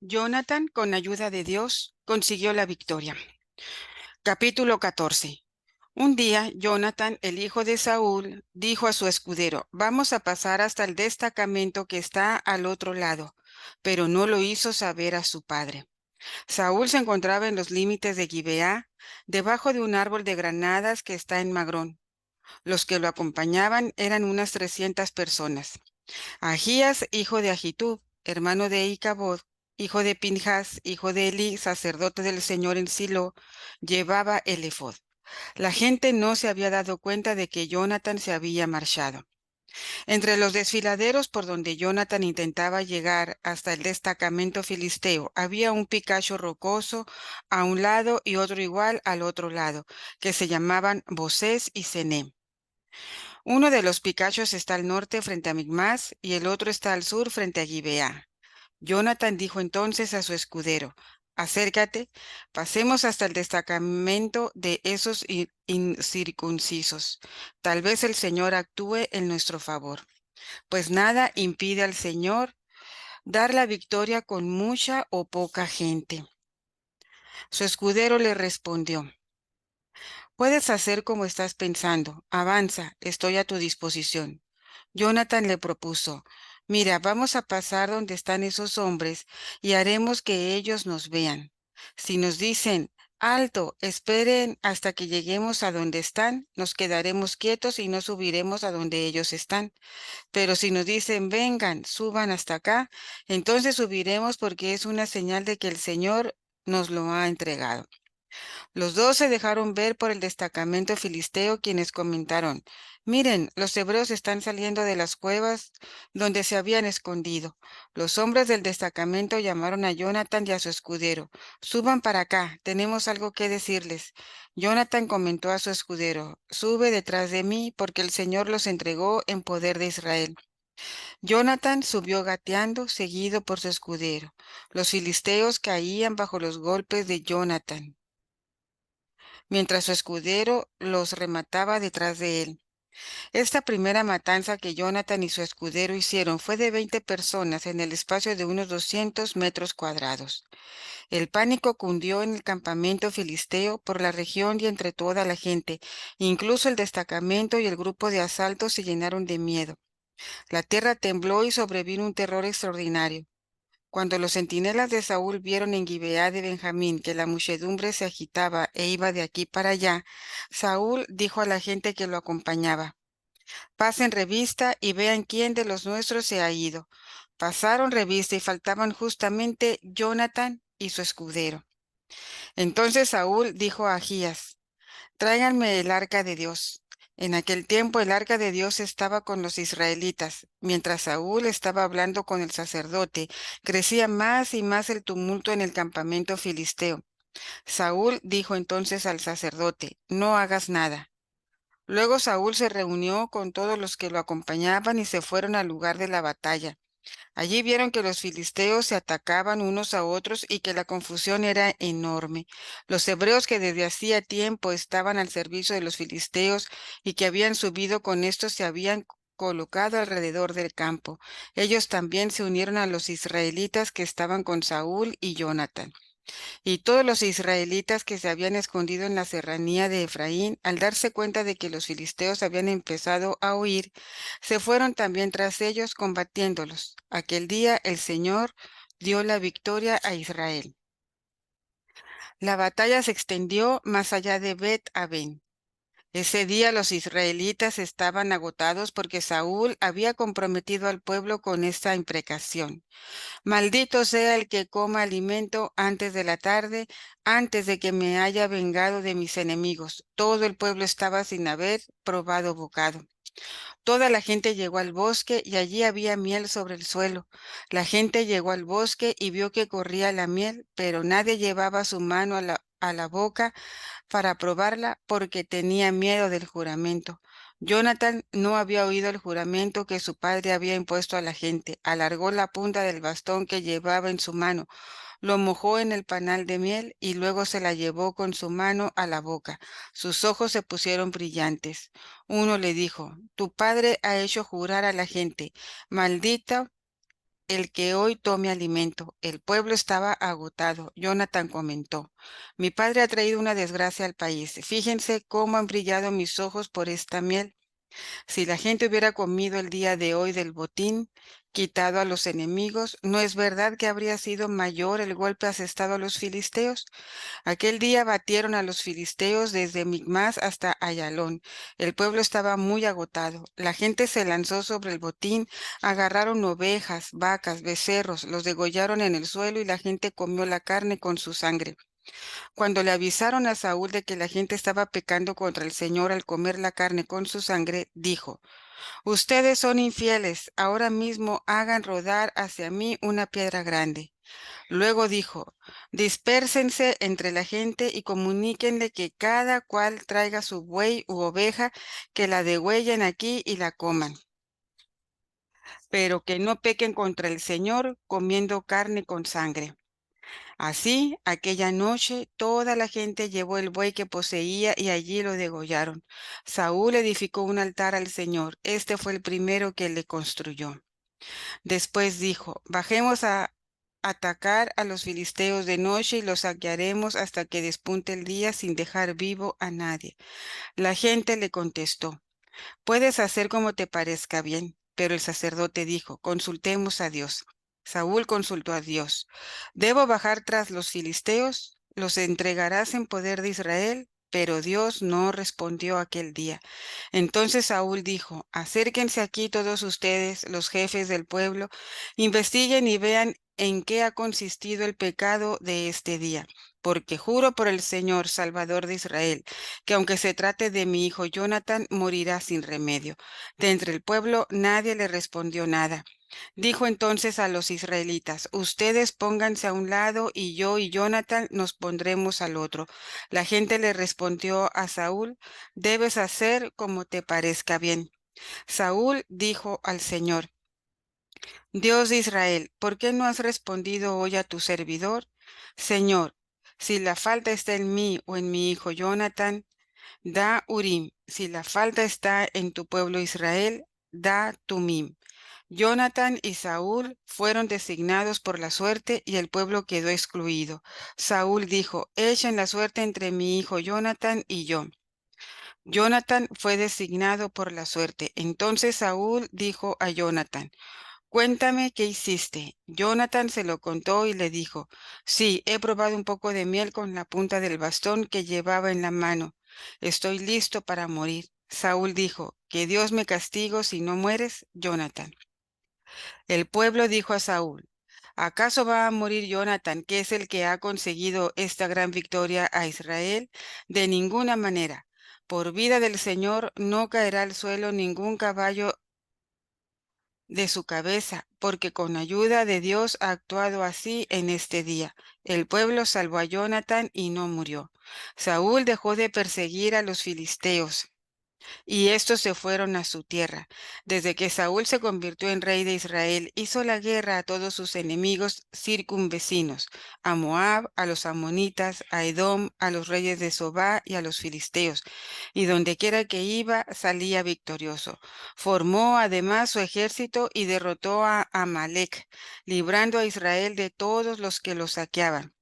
Jonathan, con ayuda de Dios, consiguió la victoria. Capítulo 14. Un día, Jonathan, el hijo de Saúl, dijo a su escudero: Vamos a pasar hasta el destacamento que está al otro lado, pero no lo hizo saber a su padre. Saúl se encontraba en los límites de Gibeá, debajo de un árbol de granadas que está en Magrón. Los que lo acompañaban eran unas 300 personas. Ahías, hijo de Ahitub, hermano de Icabod, hijo de Pinjas, hijo de Elí, sacerdote del Señor en Silo, llevaba el efod. La gente no se había dado cuenta de que Jonathan se había marchado. Entre los desfiladeros por donde Jonathan intentaba llegar hasta el destacamento filisteo, había un picacho rocoso a un lado y otro igual al otro lado, que se llamaban Bosés y Cené. Uno de los picachos está al norte frente a Micmas y el otro está al sur frente a Gibeá. Jonathan dijo entonces a su escudero: Acércate, pasemos hasta el destacamento de esos incircuncisos. Tal vez el Señor actúe en nuestro favor, pues nada impide al Señor dar la victoria con mucha o poca gente. Su escudero le respondió: Puedes hacer como estás pensando. Avanza, estoy a tu disposición. Jonathan le propuso: Mira, vamos a pasar donde están esos hombres y haremos que ellos nos vean. Si nos dicen: Alto, esperen hasta que lleguemos a donde están, nos quedaremos quietos y no subiremos a donde ellos están. Pero si nos dicen: Vengan, suban hasta acá, entonces subiremos, porque es una señal de que el Señor nos lo ha entregado. Los dos se dejaron ver por el destacamento filisteo, quienes comentaron: Miren, los hebreos están saliendo de las cuevas donde se habían escondido. Los hombres del destacamento llamaron a Jonathan y a su escudero: Suban para acá, tenemos algo que decirles. Jonathan comentó a su escudero: Sube detrás de mí, porque el Señor los entregó en poder de Israel. Jonathan subió gateando, seguido por su escudero. Los filisteos caían bajo los golpes de Jonathan, mientras su escudero los remataba detrás de él. Esta primera matanza que Jonathan y su escudero hicieron fue de 20 personas en el espacio de unos 200 metros cuadrados. El pánico cundió en el campamento filisteo, por la región y entre toda la gente. Incluso el destacamento y el grupo de asalto se llenaron de miedo. La tierra tembló y sobrevino un terror extraordinario. Cuando los centinelas de Saúl vieron en Gibeá de Benjamín que la muchedumbre se agitaba e iba de aquí para allá, Saúl dijo a la gente que lo acompañaba: Pasen revista y vean quién de los nuestros se ha ido. Pasaron revista y faltaban justamente Jonathan y su escudero. Entonces Saúl dijo a Ahías: Tráiganme el arca de Dios. En aquel tiempo el arca de Dios estaba con los israelitas. Mientras Saúl estaba hablando con el sacerdote, crecía más y más el tumulto en el campamento filisteo. Saúl dijo entonces al sacerdote: No hagas nada. Luego Saúl se reunió con todos los que lo acompañaban y se fueron al lugar de la batalla. Allí vieron que los filisteos se atacaban unos a otros y que la confusión era enorme. Los hebreos, que desde hacía tiempo estaban al servicio de los filisteos y que habían subido con estos, se habían colocado alrededor del campo. Ellos también se unieron a los israelitas que estaban con Saúl y Jonathan. Y todos los israelitas que se habían escondido en la serranía de Efraín, al darse cuenta de que los filisteos habían empezado a huir, se fueron también tras ellos, combatiéndolos. Aquel día el Señor dio la victoria a Israel. La batalla se extendió más allá de Bet-Aven. Ese día los israelitas estaban agotados porque Saúl había comprometido al pueblo con esta imprecación: Maldito sea el que coma alimento antes de la tarde, antes de que me haya vengado de mis enemigos. Todo el pueblo estaba sin haber probado bocado. Toda la gente llegó al bosque y allí había miel sobre el suelo. La gente llegó al bosque y vio que corría la miel, pero nadie llevaba su mano a la boca para probarla, porque tenía miedo del juramento. Jonathan no había oído el juramento que su padre había impuesto a la gente. Alargó la punta del bastón que llevaba en su mano, lo mojó en el panal de miel y luego se la llevó con su mano a la boca. Sus ojos se pusieron brillantes. Uno le dijo: Tu padre ha hecho jurar a la gente. Maldita el que hoy tome alimento. El pueblo estaba agotado. Jonathan comentó: mi padre ha traído una desgracia al país. Fíjense cómo han brillado mis ojos por esta miel. Si la gente hubiera comido el día de hoy del botín quitado a los enemigos, ¿no es verdad que habría sido mayor el golpe asestado a los filisteos? Aquel día batieron a los filisteos desde Micmas hasta Ayalón. El pueblo estaba muy agotado. La gente se lanzó sobre el botín, agarraron ovejas, vacas, becerros, los degollaron en el suelo y la gente comió la carne con su sangre. Cuando le avisaron a Saúl de que la gente estaba pecando contra el Señor al comer la carne con su sangre, dijo: ustedes son infieles, ahora mismo hagan rodar hacia mí una piedra grande. Luego dijo: dispérsense entre la gente y comuníquenle que cada cual traiga su buey u oveja, que la degüellen aquí y la coman, pero que no pequen contra el Señor comiendo carne con sangre. Así, aquella noche, toda la gente llevó el buey que poseía y allí lo degollaron. Saúl edificó un altar al Señor. Este fue el primero que le construyó. Después dijo: bajemos a atacar a los filisteos de noche y los saquearemos hasta que despunte el día sin dejar vivo a nadie. La gente le contestó: puedes hacer como te parezca bien. Pero el sacerdote dijo: consultemos a Dios. Saúl consultó a Dios: ¿debo bajar tras los filisteos? ¿Los entregarás en poder de Israel? Pero Dios no respondió aquel día. Entonces Saúl dijo: acérquense aquí todos ustedes, los jefes del pueblo, investiguen y vean en qué ha consistido el pecado de este día, porque juro por el Señor, Salvador de Israel, que aunque se trate de mi hijo Jonathan, morirá sin remedio. De entre el pueblo nadie le respondió nada. Dijo entonces a los israelitas: ustedes pónganse a un lado y yo y Jonathan nos pondremos al otro. La gente le respondió a Saúl: debes hacer como te parezca bien. Saúl dijo al Señor: Dios de Israel, ¿por qué no has respondido hoy a tu servidor? Señor, si la falta está en mí o en mi hijo Jonathan, da Urim. Si la falta está en tu pueblo Israel, da Tumim. Jonathan y Saúl fueron designados por la suerte y el pueblo quedó excluido. Saúl dijo: echen la suerte entre mi hijo Jonathan y yo. Jonathan fue designado por la suerte. Entonces Saúl dijo a Jonathan: cuéntame qué hiciste. Jonathan se lo contó y le dijo: sí, he probado un poco de miel con la punta del bastón que llevaba en la mano. Estoy listo para morir. Saúl dijo: que Dios me castigue si no mueres, Jonathan. El pueblo dijo a Saúl: ¿acaso va a morir Jonathan, que es el que ha conseguido esta gran victoria a Israel? De ninguna manera. Por vida del Señor, no caerá al suelo ningún caballo de su cabeza, porque con ayuda de Dios ha actuado así en este día. El pueblo salvó a Jonathan y no murió. Saúl dejó de perseguir a los filisteos y estos se fueron a su tierra. Desde que Saúl se convirtió en rey de Israel, hizo la guerra a todos sus enemigos circunvecinos: a Moab, a los amonitas, a Edom, a los reyes de Sobá y a los filisteos, y dondequiera que iba salía victorioso. Formó además su ejército y derrotó a Amalec, librando a Israel de todos los que lo saqueaban.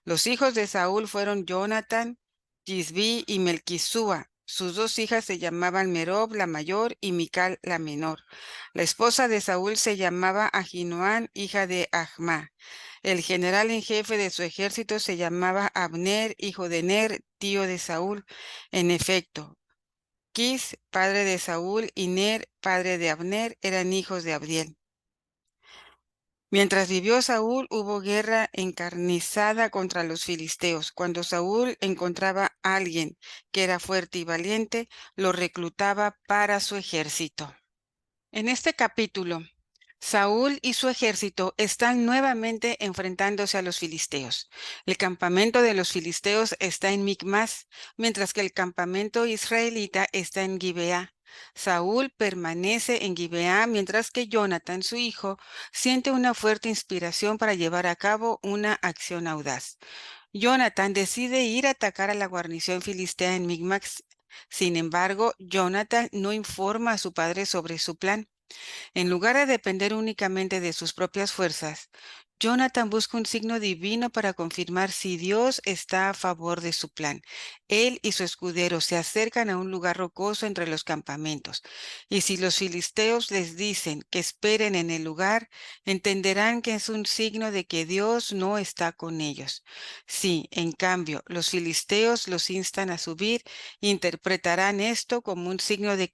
Los hijos de Saúl fueron Jonathan, Gisbi y Melquisúa. Sus dos hijas se llamaban Merob la mayor y Mical la menor. La esposa de Saúl se llamaba Ahinoam, hija de Ahmá. El general en jefe de su ejército se llamaba Abner, hijo de Ner, tío de Saúl. En efecto, Quis, padre de Saúl, y Ner, padre de Abner, eran hijos de Abdiel. Mientras vivió Saúl, hubo guerra encarnizada contra los filisteos. Cuando Saúl encontraba a alguien que era fuerte y valiente, lo reclutaba para su ejército. En este capítulo, Saúl y su ejército están nuevamente enfrentándose a los filisteos. El campamento de los filisteos está en Micmas, mientras que el campamento israelita está en Gibeá. Saúl permanece en Gibeá, mientras que Jonathan, su hijo, siente una fuerte inspiración para llevar a cabo una acción audaz. Jonathan decide ir a atacar a la guarnición filistea en Micmas. Sin embargo, Jonathan no informa a su padre sobre su plan. En lugar de depender únicamente de sus propias fuerzas, Jonathan busca un signo divino para confirmar si Dios está a favor de su plan. Él y su escudero se acercan a un lugar rocoso entre los campamentos, y si los filisteos les dicen que esperen en el lugar, entenderán que es un signo de que Dios no está con ellos. Si, en cambio, los filisteos los instan a subir, interpretarán esto como un signo de